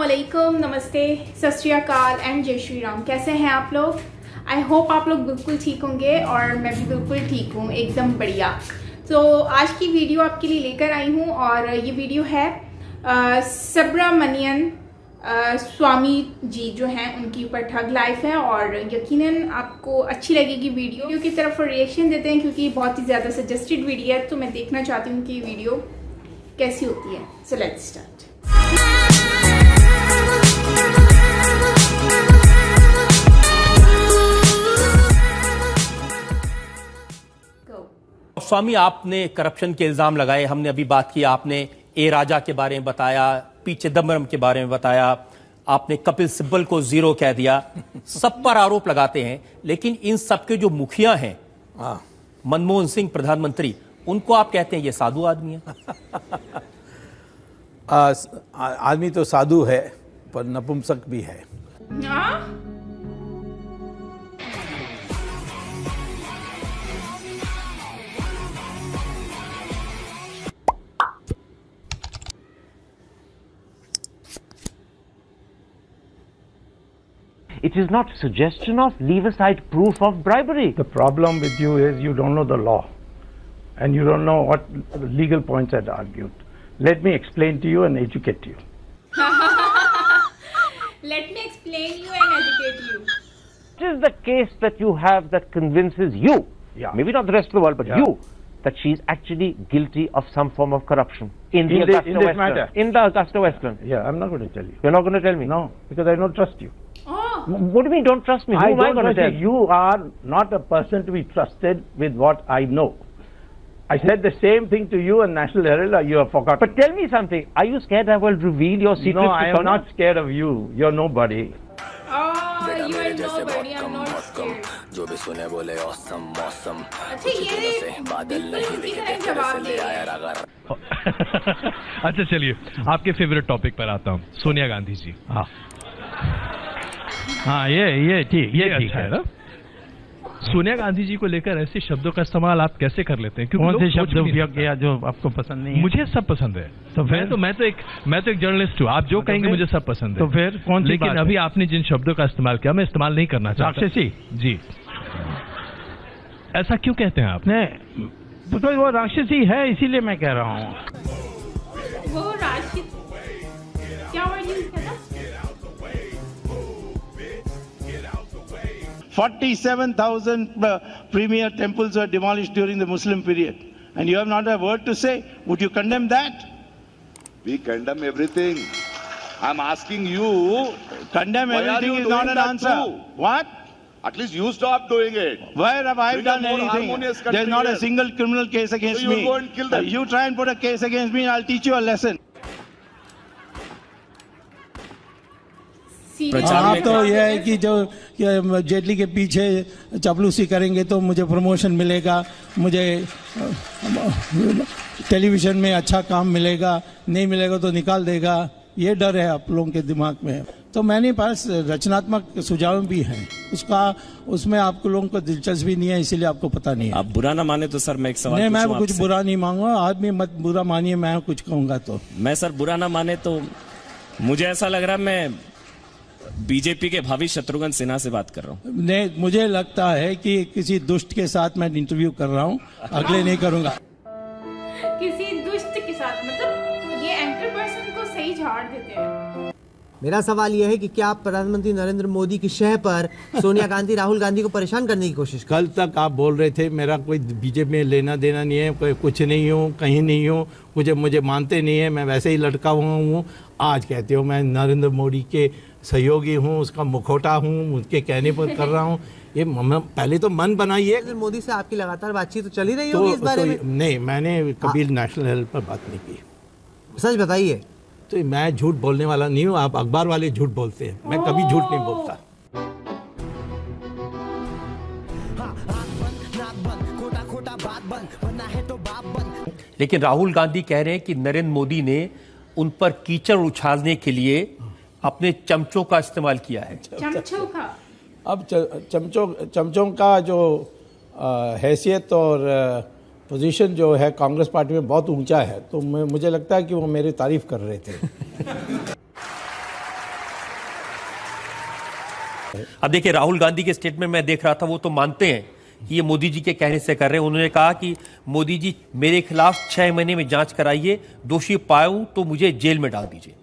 अस्सलामुअलैकुम, नमस्ते, सत श्री अकाल एंड जय श्री राम। कैसे हैं आप लोग? आई होप आप लोग बिल्कुल ठीक होंगे और मैं भी बिल्कुल ठीक हूँ, एकदम बढ़िया। तो आज की वीडियो आपके लिए लेकर आई हूँ और ये वीडियो है सुब्रमण्यम स्वामी जी जो हैं उनकी ऊपर ठग लाइफ है और यकीनन आपको अच्छी लगेगी। वीडियो की तरफ रिएक्शन देते हैं क्योंकि बहुत ही ज़्यादा सजेस्टेड वीडियो है, तो मैं देखना चाहती हूँ कि वीडियो कैसी होती है। So let's start. स्वामी, आपने करप्शन के इल्जाम लगाए, हमने अभी बात की, आपने ए राजा के बारे में बताया, पी चिदम्बरम के बारे में बताया, आपने कपिल सिब्बल को जीरो कह दिया, सब पर आरोप लगाते हैं। लेकिन इन सबके जो मुखिया हैं, मनमोहन सिंह प्रधानमंत्री, उनको आप कहते हैं ये साधु आदमी है। आदमी तो साधु है पर नपुंसक भी है। It is not suggestion of leave aside proof of bribery. The problem with you is you don't know the law and you don't know what legal points are argued. Let me explain to you and educate you. Let me explain you and educate you. What is the case that you have that convinces you, maybe not the rest of the world, but you, that she is actually guilty of some form of corruption in the Augusta Westland? Yeah, I'm not going to tell you. You're not going to tell me? No, because I don't trust you. What do you mean don't trust me? Who am I going to tell? You are not a person to be trusted with what I know. I said the same thing to you and National Herald, you have forgotten. But tell me something. Are you scared I will reveal your secrets? No, I am not scared of you. You're nobody. Oh, you are nobody. I'm not scared. जो भी सुने बोले awesome मौसम अच्छा, ये बादल नहीं दिखे जवाब दे। अच्छा चलिए, आपके फेवरेट टॉपिक पर आता हूँ, सोनिया गांधी जी। हाँ, ये ठीक, ये अच्छा है ना। सोनिया गांधी जी को लेकर ऐसे शब्दों का इस्तेमाल आप कैसे कर लेते हैं? कौन से शब्द उपयोग किया जो आपको पसंद नहीं है? मुझे सब पसंद है। तो फिर मैं तो एक जर्नलिस्ट हूँ, आप जो कहेंगे मुझे सब पसंद है। तो फिर कौन सी लेकिन बात अभी आपने जिन शब्दों का इस्तेमाल किया, मैं इस्तेमाल नहीं करना चाहता। राक्षसी जी, ऐसा क्यों कहते हैं आप? बिकॉज वो राक्षसी है, इसीलिए मैं कह रहा हूँ। वो राशि क्या वर्ड यूज किया था? 47,000 premier temples were demolished during the Muslim period. And you have not a word to say. Would you condemn that? We condemn everything. I'm asking you. Condemn everything is not an answer. What? At least you stop doing it. Where have I done anything? There's not a single criminal case against me. So you go and kill them. You try and put a case against me and I'll teach you a lesson. आप तो यह है कि जो जेटली के पीछे चापलूसी करेंगे तो मुझे प्रमोशन मिलेगा, मुझे टेलीविजन में अच्छा काम मिलेगा, नहीं मिलेगा तो निकाल देगा। ये डर है आप लोगों के दिमाग में। तो मेरे पास रचनात्मक सुझाव भी हैं, उसमें आपको लोगों को दिलचस्पी नहीं है, इसीलिए आपको पता नहीं है। आप बुरा ना माने तो सर मैं एक सवाल नहीं, मैं कुछ बुरा नहीं मांगूंगा, आप भी मत बुरा मानिए, मैं कुछ कहूंगा तो। मैं सर बुरा ना माने तो मुझे ऐसा लग रहा है मैं बीजेपी के भावी शत्रुघ्न सिन्हा से बात कर रहा हूँ। नहीं, मुझे लगता है कि किसी दुष्ट के साथ मैं इंटरव्यू कर रहा हूँ, अगले नहीं करूंगा। किसी दुष्ट के साथ, मतलब ये एंकर पर्सन को सही झाड़ देते हैं। मेरा सवाल यह है कि क्या आप प्रधानमंत्री नरेंद्र मोदी की शह पर सोनिया गांधी राहुल गांधी को परेशान करने की कोशिश कर? कल तक आप बोल रहे थे मेरा कोई बीजेपी में लेना देना नहीं है, कोई कुछ नहीं हूँ, कहीं नहीं हूँ, मुझे मानते नहीं है, मैं वैसे ही लटका हुआ हूँ। आज कहते हो मैं नरेंद्र मोदी के सहयोगी हूँ, उसका मुखौटा हूँ, उसके कहने पर कर रहा हूँ। ये पहले तो मन बनाइए। मोदी से आपकी लगातार बातचीत तो चल ही रही होगी इस बारे में? नहीं, मैंने कभी नेशनल हेल्थ पर बात नहीं की। सच बताइए। तो मैं झूठ बोलने वाला नहीं हूँ, आप अखबार वाले झूठ बोलते हैं, मैं कभी झूठ नहीं बोलता। लेकिन राहुल गांधी कह रहे हैं कि नरेंद्र मोदी ने उन पर कीचड़ उछालने के लिए अपने चमचों का इस्तेमाल किया है। चमचों का? अब चमचों का जो हैसियत और पोजीशन जो है कांग्रेस पार्टी में बहुत ऊंचा है, तो मुझे लगता है कि वो मेरी तारीफ कर रहे थे। अब देखिए, राहुल गांधी के स्टेटमेंट में देख रहा था, वो तो मानते हैं कि ये मोदी जी के कहने से कर रहे हैं। उन्होंने कहा कि मोदी जी मेरे खिलाफ 6 महीने में जांच कराइए, दोषी पाऊं तो मुझे जेल में डाल दीजिए।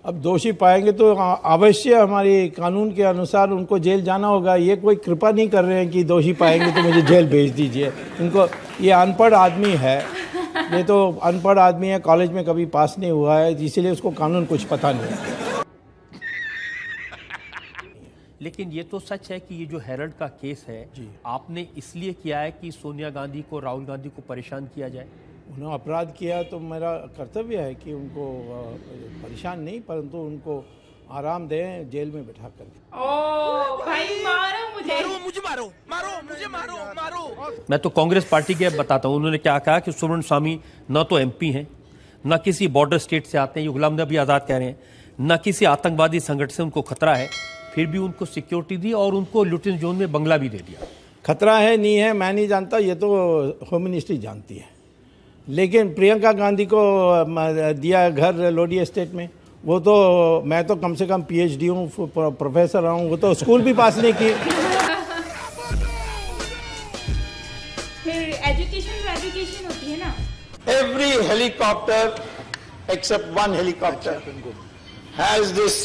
अब दोषी पाएंगे तो अवश्य हमारे कानून के अनुसार उनको जेल जाना होगा। ये कोई कृपा नहीं कर रहे हैं कि दोषी पाएंगे तो मुझे जेल भेज दीजिए। इनको, ये अनपढ़ आदमी है, ये तो अनपढ़ आदमी है, कॉलेज में कभी पास नहीं हुआ है, इसीलिए उसको कानून कुछ पता नहीं है। लेकिन ये तो सच है कि ये जो हेरल्ड का केस है, आपने इसलिए किया है कि सोनिया गांधी को, राहुल गांधी को परेशान किया जाए। उन्होंने अपराध किया तो मेरा कर्तव्य है कि उनको परेशान नहीं, परंतु उनको आराम दें जेल में बैठा कर। ओ भाई, मारो मुझे, मारो। मैं तो कांग्रेस पार्टी के बताता हूँ, उन्होंने क्या कहा कि सुब्रमण्यम स्वामी न तो एमपी हैं, न किसी बॉर्डर स्टेट से आते हैं, ये गुलाम नबी आज़ाद कह रहे हैं, न किसी आतंकवादी संगठन से उनको खतरा है, फिर भी उनको सिक्योरिटी दी और उनको लुटेन जोन में बंगला भी दे दिया। खतरा है नहीं है मैं नहीं जानता, ये तो होम मिनिस्ट्री जानती है। लेकिन प्रियंका गांधी को दिया घर लोडी एस्टेट में, वो तो, मैं तो कम से कम PhD हूँ, प्रोफेसर हूँ, वो तो स्कूल भी पास नहीं की। फिर एजुकेशन होती है ना। Every helicopter except one helicopter has this,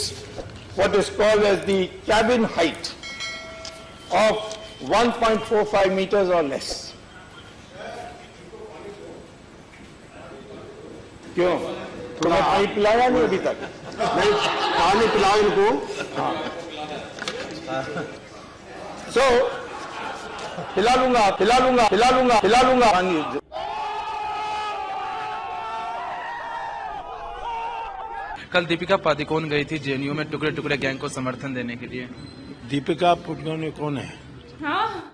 what is called as the cabin height of 1.45 meters or less. क्यों? तुम्हें पानी पिलाया नहीं अभी तक? नहीं, पानी पिलाओ इनको। So, पिला लूंगा पानी। कल दीपिका पादुकोण गई थी JNU में टुकड़े टुकड़े गैंग को समर्थन देने के लिए। दीपिका पादुकोण कौन है? हाँ?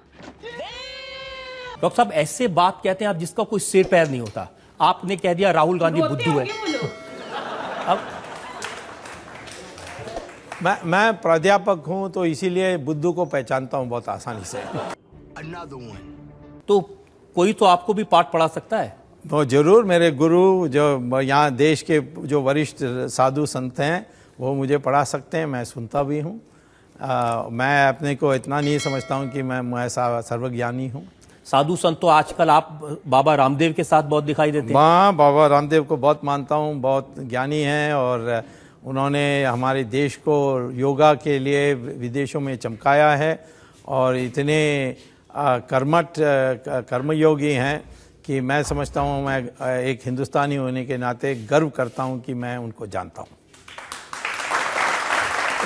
डॉक्टर साहब, ऐसे बात कहते हैं आप जिसका कोई सिर पैर नहीं होता। आपने कह दिया राहुल गांधी बुद्धू है। अब मैं प्राध्यापक हूं तो इसीलिए बुद्धू को पहचानता हूं बहुत आसानी से। तो कोई तो आपको भी पाठ पढ़ा सकता है। तो जरूर, मेरे गुरु जो यहाँ देश के जो वरिष्ठ साधु संत हैं वो मुझे पढ़ा सकते हैं, मैं सुनता भी हूँ। मैं अपने को इतना नहीं समझता हूँ कि मैं सर्वज्ञानी हूँ। साधु संत तो आजकल आप बाबा रामदेव के साथ बहुत दिखाई देते हैं। हाँ, बाबा रामदेव को बहुत मानता हूँ, बहुत ज्ञानी हैं और उन्होंने हमारे देश को योगा के लिए विदेशों में चमकाया है और इतने कर्मठ कर्मयोगी हैं कि मैं समझता हूँ, मैं एक हिंदुस्तानी होने के नाते गर्व करता हूँ कि मैं उनको जानता हूँ।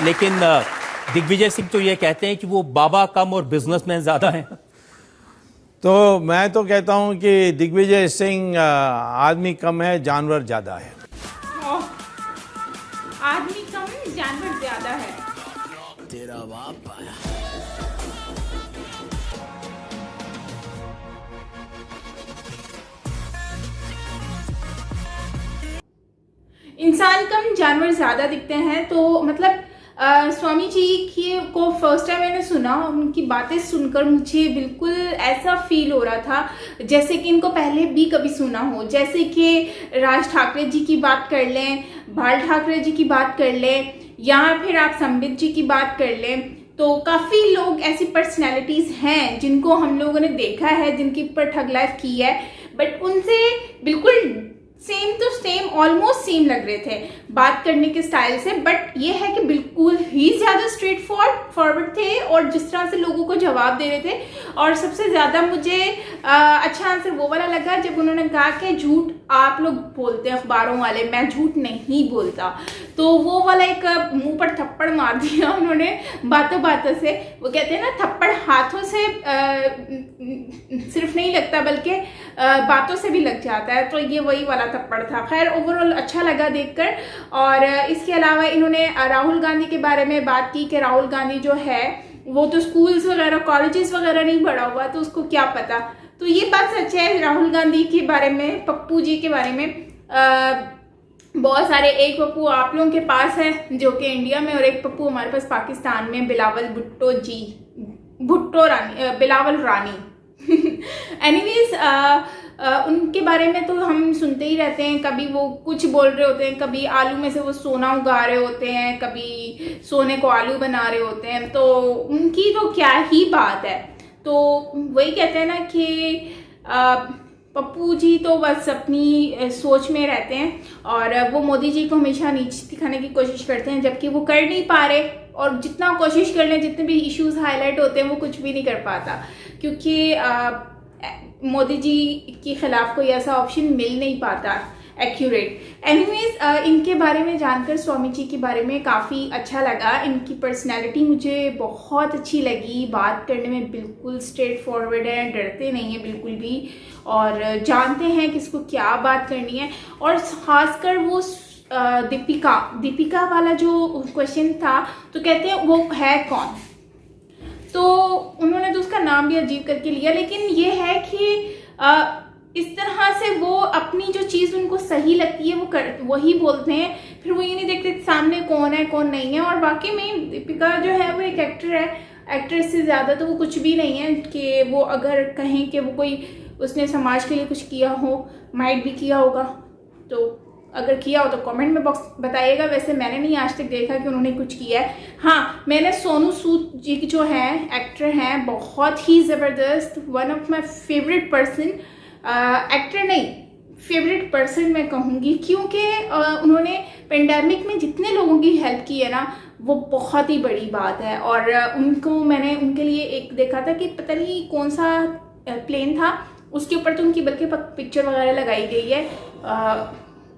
लेकिन दिग्विजय सिंह तो ये कहते हैं कि वो बाबा कम और बिजनेसमैन ज्यादा हैं। तो मैं तो कहता हूँ कि दिग्विजय सिंह आदमी कम है, जानवर ज्यादा है। आदमी कम, जानवर ज्यादा है। तेरा बाप आया। इंसान कम, जानवर ज्यादा दिखते हैं। तो मतलब स्वामी जी की को फर्स्ट टाइम मैंने सुना, उनकी बातें सुनकर मुझे बिल्कुल ऐसा फील हो रहा था जैसे कि इनको पहले भी कभी सुना हो। जैसे कि राज ठाकरे जी की बात कर लें, बाल ठाकरे जी की बात कर लें, या फिर आप संबित जी की बात कर लें, तो काफ़ी लोग ऐसी पर्सनैलिटीज़ हैं जिनको हम लोगों ने देखा है, जिनके ऊपर ठग लाइफ की है, बट उनसे बिल्कुल same to same, almost same लग रहे थे बात करने के स्टाइल से। बट ये है कि बिल्कुल ही ज़्यादा स्ट्रेट फॉरवर्ड थे और जिस तरह से लोगों को जवाब दे रहे थे। और सबसे ज़्यादा मुझे अच्छा आंसर वो वाला लगा जब उन्होंने कहा कि झूठ आप लोग बोलते हैं अखबारों वाले, मैं झूठ नहीं बोलता। तो वो वाला एक मुंह पर थप्पड़ मार दिया उन्होंने बातों बातों से। वो कहते हैं ना, थप्पड़ हाथों से सिर्फ नहीं लगता बल्कि बातों से भी लग जाता है। तो ये वही वाला थप्पड़ था। खैर, ओवरऑल अच्छा लगा देखकर। और इसके अलावा इन्होंने राहुल गांधी के बारे में बात की कि राहुल गांधी जो है वो तो स्कूल्स वगैरह, कॉलेजेस वगैरह नहीं पढ़ा हुआ, तो उसको क्या पता। तो ये बात सच है। राहुल गांधी के बारे में, पप्पू जी के बारे में बहुत सारे, एक पप्पू आप लोगों के पास है जो कि इंडिया में, और एक पप्पू हमारे पास पाकिस्तान में, बिलावल बिलावल रानी। एनीवेज, उनके बारे में तो हम सुनते ही रहते हैं, कभी वो कुछ बोल रहे होते हैं, कभी आलू में से वो सोना उगा रहे होते हैं, कभी सोने को आलू बना रहे होते हैं, तो उनकी तो क्या ही बात है। तो वही कहते हैं ना कि पप्पू जी तो बस अपनी सोच में रहते हैं और वो मोदी जी को हमेशा नीचे दिखाने की कोशिश करते हैं, जबकि वो कर नहीं पा रहे, और जितना कोशिश कर लें, जितने भी इश्यूज हाईलाइट होते हैं वो कुछ भी नहीं कर पाता, क्योंकि मोदी जी के खिलाफ कोई ऐसा ऑप्शन मिल नहीं पाता एक्यूरेट। एनीवेज, इनके बारे में जानकर, स्वामी जी के बारे में काफ़ी अच्छा लगा। इनकी पर्सनैलिटी मुझे बहुत अच्छी लगी, बात करने में बिल्कुल स्ट्रेट फॉरवर्ड है, डरते नहीं है बिल्कुल भी, और जानते हैं किसको क्या बात करनी है। और खासकर वो दीपिका वाला जो क्वेश्चन था, तो कहते हैं वो है कौन, तो उन्होंने तो उसका नाम भी अजीब करके लिया, लेकिन ये है कि इस तरह से वो अपनी जो चीज़ उनको सही लगती है वही बोलते हैं, फिर वो ये नहीं देखते सामने कौन है कौन नहीं है। और वाकई में दीपिका जो है वो एक एक्टर है, एक्ट्रेस से ज़्यादा तो वो कुछ भी नहीं है कि वो अगर कहें कि वो कोई उसने समाज के लिए कुछ किया हो, माइट भी किया होगा, तो अगर किया हो तो कमेंट में बॉक्स बताइएगा। वैसे मैंने नहीं आज तक देखा कि उन्होंने कुछ किया है। हाँ, मैंने सोनू सूद जी जो है एक्टर हैं, बहुत ही ज़बरदस्त, one of my favourite person, actor नहीं फेवरेट पर्सन मैं कहूँगी, क्योंकि उन्होंने पेंडेमिक में जितने लोगों की हेल्प की है ना, वो बहुत ही बड़ी बात है। और मैंने उनके लिए एक देखा था कि पता नहीं कौन सा प्लेन था, उसके ऊपर तो उनकी बल्कि पिक्चर वगैरह लगाई गई है,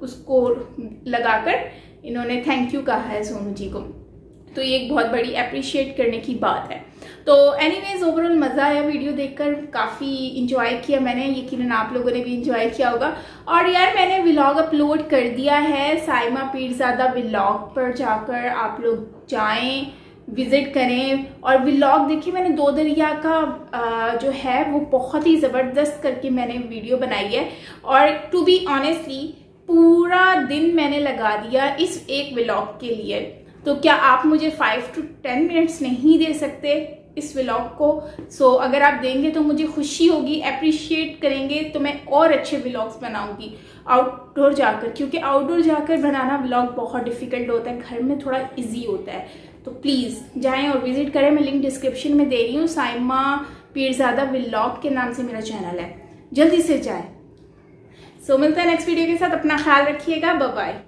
उसको लगाकर इन्होंने थैंक यू कहा है सोनू जी को, तो ये एक बहुत बड़ी अप्रिशिएट करने की बात है। तो एनीवेज, ओवरऑल मज़ा आया वीडियो देखकर, काफ़ी इंजॉय किया मैंने, यकीनन आप लोगों ने भी इंजॉय किया होगा। और यार, मैंने व्लॉग अपलोड कर दिया है साइमा पीरज़ादा व्लॉग पर, जाकर आप लोग जाएं, विज़िट करें और व्लॉग देखिए। मैंने दो दरिया का जो है वो बहुत ही ज़बरदस्त करके मैंने वीडियो बनाई है, और टू बी ऑनेस्टली पूरा दिन मैंने लगा दिया इस एक व्लॉग के लिए। तो क्या आप मुझे 5 to 10 मिनट्स नहीं दे सकते इस व्लॉग को? सो अगर आप देंगे तो मुझे खुशी होगी, अप्रिशिएट करेंगे तो मैं और अच्छे व्लॉग्स बनाऊंगी आउटडोर जाकर, क्योंकि आउटडोर जाकर बनाना व्लॉग बहुत डिफिकल्ट होता है, घर में थोड़ा इजी होता है। तो प्लीज़ जाएं और विजिट करें, मैं लिंक डिस्क्रिप्शन में दे रही हूँ। साइमा पीरज़ादा व्लॉग के नाम से मेरा चैनल है, जल्दी से जाएं। सो मिलते हैं नेक्स्ट वीडियो के साथ, अपना ख्याल रखिएगा, बाय बाय।